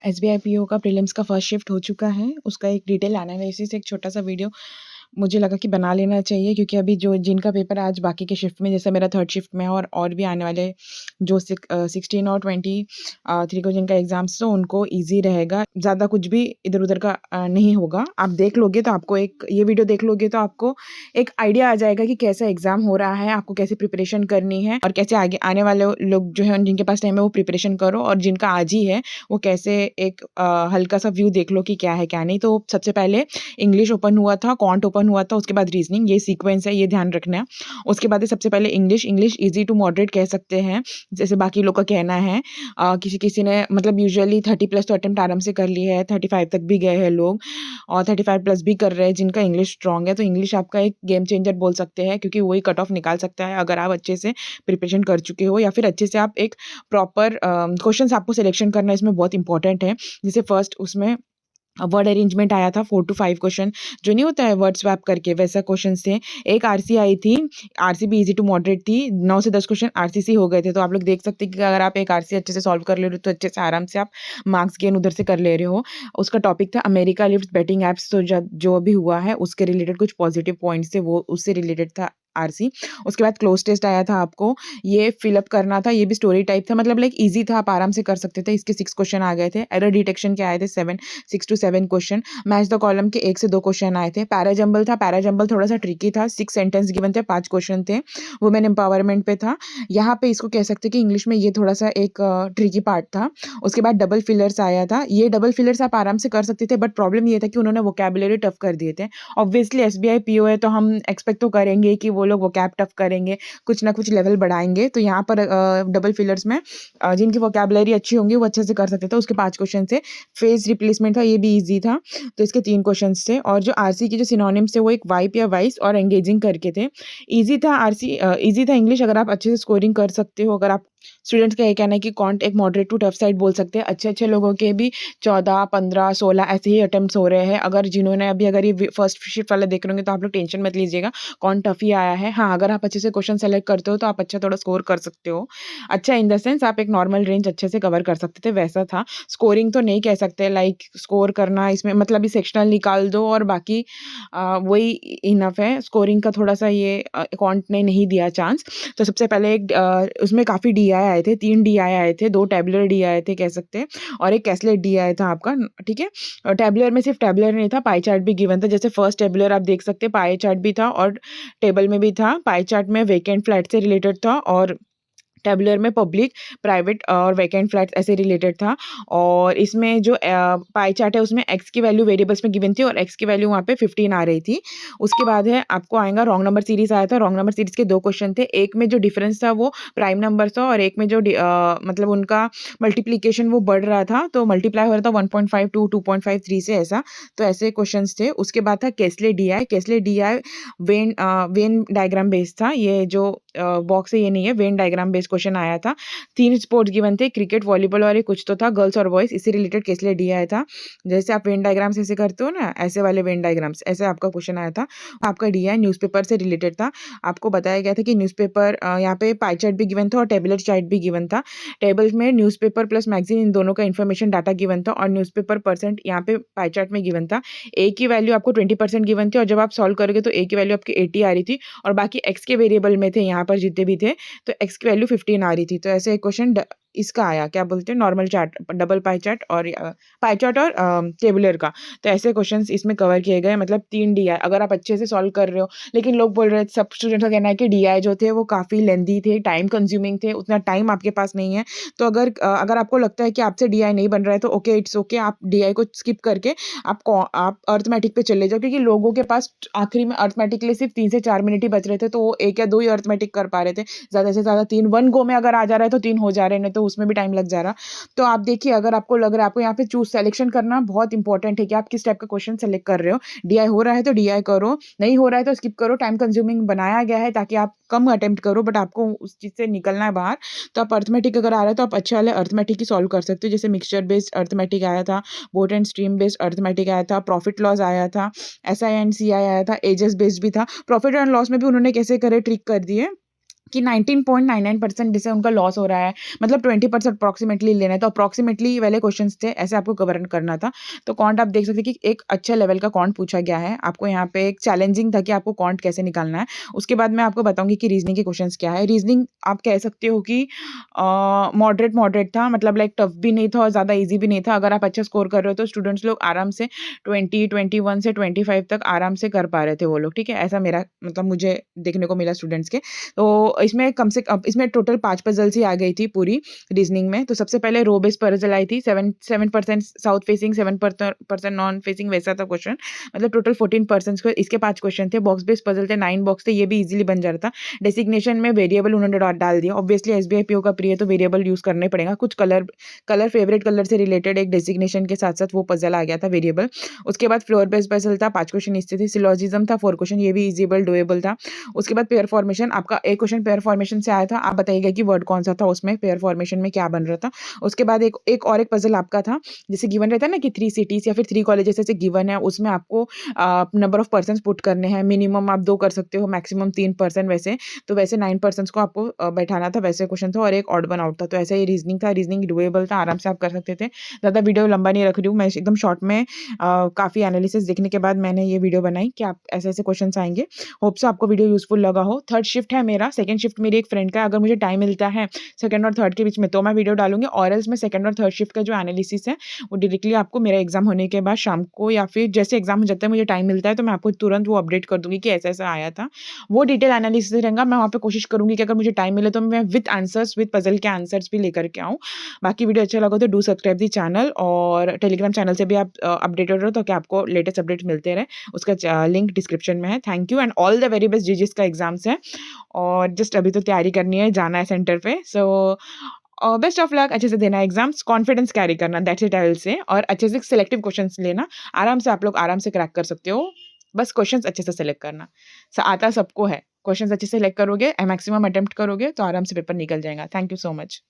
SBI PO का prelims का first shift हो चुका है। उसका एक डिटेल एनालिसिस एक छोटा-सा वीडियो मुझे लगा कि बना लेना चाहिए, क्योंकि अभी जो जिनका पेपर आज बाकी के शिफ्ट में, जैसे मेरा थर्ड शिफ्ट में है और भी आने वाले जो 16 और 23 को जिनका एग्ज़ाम्स, तो उनको ईज़ी रहेगा। ज़्यादा कुछ भी इधर-उधर का नहीं होगा। आप देख लोगे तो आपको एक ये वीडियो देख लोगे तो आपको एक आइडिया आ जाएगा कि कैसा एग्ज़ाम हो रहा है, आपको कैसे प्रिपरेशन करनी है और कैसे आगे आने वाले लोग जो हैं जिनके पास टाइम है वो प्रिपरेशन करो, और जिनका आज ही है वो कैसे एक हल्का-सा व्यू देख लो कि क्या है क्या नहीं। तो सबसे पहले इंग्लिश ओपन हुआ था, क्वांट ओपन हुआ था, उसके बाद रीज़निंग, ये सीक्वेंस है, ये ध्यान रखना है। उसके बाद है सबसे पहले English, English easy to moderate कह सकते हैं, जैसे बाकी लोग का कहना है। किसी-किसी ने मतलब यूजुअली 30 प्लस तो अटेम्प्ट आराम से कर ली है, 35 तक भी गए हैं लोग और 35 प्लस भी कर रहे हैं जिनका इंग्लिश स्ट्रॉन्ग है। तो इंग्लिश आपका एक गेम चेंजर बोल सकते हैं, क्योंकि वही कट ऑफ निकाल सकता है अगर आप अच्छे से प्रिपरेशन कर चुके हो, या फिर अच्छे से आप एक प्रॉपर क्वेश्चंस आपको सिलेक्शन करना इसमें बहुत इंपॉर्टेंट है। जैसे फर्स्ट उसमें वर्ड अरेंजमेंट आया था, 4 टू 5 क्वेश्चन, जो नहीं होता है वर्ड स्वैप करके, वैसा क्वेश्चंस थे। एक आरसी आई थी, आरसी भी ईज़ी टू मॉडरेट थी, 9 से 10 क्वेश्चन आरसीसी हो गए थे। तो आप लोग देख सकते हैं कि अगर आप एक आरसी अच्छे से सॉल्व कर ले रहे हो तो अच्छे से आराम से आप मार्क्स गेन उधर से कर ले रहे हो। उसका टॉपिक था अमेरिका लिफ्ट्स बेटिंग ऐप्स, तो जो भी हुआ है उसके रिलेटेड कुछ पॉजिटिव पॉइंट्स थे, वो उससे रिलेटेड था आरसी। उसके बाद क्लोज टेस्ट आया था आपको, ये फिल अप करना था, ये भी स्टोरी टाइप था, मतलब लाइक ईज़ी था, आप आराम से कर सकते थे। इसके 6 क्वेश्चन आ गए थे। एरर डिटेक्शन के आए थे 6 to 7 question. Match the column के 1 से 2 क्वेश्चन आए थे। पैराजंबल था, पैराजंबल थोड़ा-सा ट्रिकी था, 6 सेंटेंस गिवन थे, 5 क्वेश्चन थे। वुमेन एम्पावरमेंट पे था। यहाँ पे इसको कह सकते हैं कि इंग्लिश में ये थोड़ा-सा एक ट्रिकी पार्ट था। उसके बाद डबल फिलर्स आया था। ये डबल फिलर्स आप आराम से कर सकते थे, बट प्रॉब्लम ये था कि उन्होंने वोकैब्युलरी टफ कर दिए थे। ऑब्वियसली एसबीआई पीओ है तो हम एक्सपेक्ट तो करेंगे कि वो लोग वोकैब टफ करेंगे, कुछ ना कुछ लेवल बढ़ाएँगे। तो यहाँ पर डबल फिलर्स में जिनकी वोकैब्युलरी अच्छी होंगी वो अच्छे से कर सकते थे। उसके 5 क्वेश्चन थे। फेस रिप्लेसमेंट था, ये भी ईज़ी था। तो इसके 3 क्वेश्चंस थे, और जो आरसी के जो सिनोनिम्स थे वो एक वाइप या वाइस और एंगेजिंग करके थे। ईज़ी था आरसी, ईज़ी था इंग्लिश, अगर आप अच्छे से स्कोरिंग कर सकते हो। अगर आप स्टूडेंट्स का ये कहना है कि कॉन्ट एक मॉडरेट टू टफ साइड बोल सकते हैं। अच्छे-अच्छे लोगों के भी 14, 15, 16 ऐसे ही अटेम्प्ट्स हो रहे हैं। अगर जिन्होंने अगर ये फर्स्ट शिफ्ट वाला देख रहे होंगे तो आप लोग टेंशन मत लीजिएगा, कौन टफ ही आया है। हाँ, अगर आप अच्छे से क्वेश्चन सेलेक्ट करते हो तो आप अच्छा थोड़ा स्कोर कर सकते हो। अच्छा इन द सेंस आप एक नॉर्मल रेंज अच्छे से कवर कर सकते थे, वैसा था। स्कोरिंग तो नहीं कह सकते, लाइक स्कोर करना इसमें मतलब सेक्शनल निकाल दो और बाकी वही इनफ है। स्कोरिंग का थोड़ा-सा ये क्वांट ने नहीं दिया चांस। तो सबसे पहले उसमें काफ़ी डीआई आए थे, 3 डीआई आए थे, 2 टैबुलर डीआई आए थे कह सकते हैं, और एक कैसलेट डीआई था आपका, ठीक है? टैबुलर में सिर्फ टैबुलर नहीं था, पाई चार्ट भी गिवन था। जैसे फर्स्ट टैबुलर आप देख सकते हैं, पाई चार्ट भी था और टेबल में भी था। पाई चार्ट में वेकेंट फ्लैट से रिलेटेड था, और टैबुलर में पब्लिक, प्राइवेट और वैकेंट फ्लैट्स ऐसे रिलेटेड था। और इसमें जो पाई चार्ट है उसमें एक्स की वैल्यू वेरिएबल्स में गिवन थी और एक्स की वैल्यू वहाँ पे 15 आ रही थी। उसके बाद है आपको आएगा रॉन्ग नंबर सीरीज़ आया था। रॉन्ग नंबर सीरीज़ के 2 क्वेश्चन थे। एक में जो डिफरेंस था वो प्राइम नंबर था, और एक में जो मतलब उनका मल्टीप्लिकेशन वो बढ़ रहा था, तो मल्टीप्लाई हो रहा था 1.5 टू 2.53 से ऐसा। तो ऐसे क्वेश्चंस थे। उसके बाद था caselet DI. Caselet DI Venn diagram based था। ये जो बॉक्स है ये नहीं है, वेन डायग्राम बेस्ड क्वेश्चन आया था। 3 स्पोर्ट्स गिवन थे, क्रिकेट, वॉलीबॉल और एक कुछ तो था, गर्ल्स और बॉयज़, इससे रिलेटेड केसले डी आया था। जैसे आप वेन डायग्राम्स ऐसे करते हो ना, ऐसे वाले वेन डायग्राम्स, ऐसे आपका क्वेश्चन आया था। आपका डी आई न्यूज़पेपर से रिलेटेड था। आपको बताया गया था कि न्यूज़पेपर यहाँ पे पाई चार्ट भी गिवन था और टेबुलर चार्ट भी गिवन था। टेबल में न्यूज़पेपर प्लस मैगज़ीन इन दोनों का इन्फॉर्मेशन डाटा गिवन था, और न्यूज़पेपर परसेंट यहाँ पे पाई चार्ट में गिवन था। ए की वैल्यू आपको 20% गिवन थी, और जब आप सॉल्व करोगे तो ए की वैल्यू आपकी 80 आ रही थी, और बाकी एक्स के वेरिएबल में थे यहाँ पर जितने भी थे, तो एक्स की वैल्यू 15 आ रही थी। तो ऐसे एक क्वेश्चन इसका आया, क्या बोलते हैं, normal chart, double pie chart और पाई चार्ट और टेबुलर का। तो ऐसे क्वेश्चंस इसमें कवर किए गए, मतलब 3 डीआई अगर आप अच्छे से सॉल्व कर रहे हो। लेकिन लोग बोल रहे हैं, सब स्टूडेंट्स का कहना है कि डीआई जो थे वो काफ़ी लेंदी थे, टाइम कंज्यूमिंग थे, उतना टाइम आपके पास नहीं है। तो अगर आपको लगता है कि आपसे डीआई नहीं बन रहा है तो ओके, इट्स ओके, आप डीआई को स्किप करके आप अर्थमेटिक पे चले जाओ, क्योंकि लोगों के पास आखिरी में अर्थमेटिक के लिए सिर्फ 3 से 4 मिनट ही बच रहे थे, तो वो 1 या 2 ही अर्थमेटिक कर पा रहे थे। ज़्यादा से ज़्यादा 3 वन गो में अगर आ जा रहा है तो 3 हो जा रहे हैं, नहीं तो उसमें भी टाइम लग जा रहा। तो आप देखिए, अगर आपको लग रहा है, आपको यहाँ पे चूज़ सिलेक्शन करना बहुत इंपॉर्टेंट है कि आप किस टाइप का क्वेश्चन सेलेक्ट कर रहे हो। डीआई हो रहा है तो डीआई करो, नहीं हो रहा है तो स्किप करो। टाइम कंज्यूमिंग बनाया गया है ताकि आप कम अटेम्प्ट करो, बट आपको उस चीज़ से निकलना है बाहर। तो आप अर्थमेटिक अगर आ रहा है तो आप अच्छे वाले अर्थमेटिक ही सॉल्व कर सकते हो। जैसे मिक्सचर बेस्ड अर्थमेटिक आया था, boat and stream based arithmetic आया था, प्रॉफिट लॉस आया था, एसआई एंड सीआई आया था, एजेस बेस्ड भी था। प्रॉफिट एंड लॉस में भी उन्होंने कैसे करे ट्रिक कर दिए, कि 19.99% जैसे उनका लॉस हो रहा है, मतलब 20% अप्रॉक्सिमेटली लेना है, तो अप्रॉक्सिमेटली वाले क्वेश्चंस थे, ऐसे आपको कवर करना था। तो क्वांट आप देख सकते हैं कि एक अच्छे लेवल का क्वांट पूछा गया है। आपको यहाँ पे एक चैलेंजिंग था कि आपको क्वांट कैसे निकालना है। उसके बाद मैं आपको बताऊँगी कि रीज़निंग के क्वेश्चंस क्या है। रीज़निंग आप कह सकते हो कि मॉडरेट मॉडरेट था, मतलब लाइक टफ भी नहीं था और ज़्यादा ईज़ी भी नहीं था। अगर आप अच्छा स्कोर कर रहे हो तो स्टूडेंट्स लोग आराम से 20, 21 से 25 तक आराम से कर पा रहे थे वो लोग, ठीक है? ऐसा मेरा मतलब मुझे देखने को मिला स्टूडेंट्स के। तो इसमें कम से कम इसमें टोटल 5 पज़ल्स ही आ गई थी पूरी रीज़निंग में। तो सबसे पहले रो बेस्ड पज़ल आई थी, 7% साउथ फेसिंग, 7% नॉन फेसिंग, वैसा था क्वेश्चन। मतलब टोटल 14 पर्सन्स को इसके 5 क्वेश्चन थे। बॉक्स बेस्ड पज़ल थे, 9 बॉक्स थे, ये भी ईज़िली बन जा रहा था। डेजिग्नेशन में वेरिएबल उन्होंने डाल दिया। ऑब्वियसली एसबीआई पीओ का प्री है तो वेरिएबल यूज़ करना ही पड़ेगा। कुछ कलर कलर फेवरेट कलर से रिलेटेड एक डेजिग्नेशन के साथ-साथ वो पज़ल आ गया था वेरिएबल। उसके बाद फ्लोर बेस्ड पज़ल था, 5 क्वेश्चन इससे थे। सिलोजिज़्म था 4 क्वेश्चन, ये भी ईज़िबल डूएबल था। उसके बाद पेयर फॉर्मेशन, आपका एक क्वेश्चन पेयर फॉर्मेशन से आया था। आप बताइएगा कि वर्ड कौन-सा था उसमें, पेयर फॉर्मेशन में क्या बन रहा था। उसके बाद एक पज़ल आपका था, जैसे गिवन रहता है ना कि 3 सिटीज़ या फिर 3 कॉलेजेस ऐसे गिवन है, उसमें आपको नंबर ऑफ पर्सन्स पुट करने हैं। मिनिमम आप 2 कर सकते हो, मैक्सिमम 3 पर्सन वैसे। तो वैसे 9 पर्सन्स को आपको बैठाना था, वैसे क्वेश्चन था और एक ऑड वन आउट था। तो ऐसा ये रीज़निंग था, रीज़निंग डूएबल था, आराम से आप कर सकते थे। ज़्यादा वीडियो लंबा नहीं रख रही हूँ, मैं एकदम शॉर्ट में काफ़ी एनालिसिस देखने के बाद मैंने ये वीडियो बनाई कि आप ऐसे-ऐसे क्वेश्चन्स आएँगे। होप सो आपको वीडियो यूज़फुल लगा हो। थर्ड शिफ्ट है मेरा, सेकंड शिफ्ट मेरी एक फ्रेंड का है। अगर मुझे टाइम मिलता है सेकंड और थर्ड के बीच में तो मैं वीडियो डालूँगी, और एल्स मैं सेकंड और थर्ड शिफ्ट का जो एनालिसिस है वो डायरेक्टली आपको मेरा एग्ज़ाम होने के बाद शाम को या फिर जैसे एग्ज़ाम हो जाता है, मुझे टाइम मिलता है तो मैं आपको तुरंत वो अपडेट कर दूँगी कि ऐसा-ऐसा आया था। वो डिटेल एनालिसिस रहेगा। मैं वहाँ पे कोशिश करूँगी कि अगर मुझे टाइम मिले तो मैं विद आंसर्स, विद पज़ल के आंसर्स भी लेकर के आऊँ। बाकी वीडियो अच्छा लगा तो डू सब्सक्राइब द चैनल, और टेलीग्राम चैनल से भी आप अपडेटेड रहो ताकि आपको लेटेस्ट अपडेट्स मिलते रहें। उसका लिंक डिस्क्रिप्शन में है। Thank you and all the very best. GGS का एग्ज़ाम्स है और जस्ट अभी तो तैयारी करनी है, जाना है सेंटर पे। सो बेस्ट ऑफ लक, अच्छे से देना है एग्ज़ाम्स, कॉन्फिडेंस कैरी करना, that's it I will say, और अच्छे से सिलेक्टिव क्वेश्चंस लेना। आराम से आप लोग आराम से क्रैक कर सकते हो। बस क्वेश्चंस अच्छे से सिलेक्ट करना। आता सबको है। क्वेश्चंस अच्छे से सिलेक्ट करोगे, मैक्सिमम अटेम्प्ट करोगे तो आराम से पेपर निकल जाएगा। Thank you so much.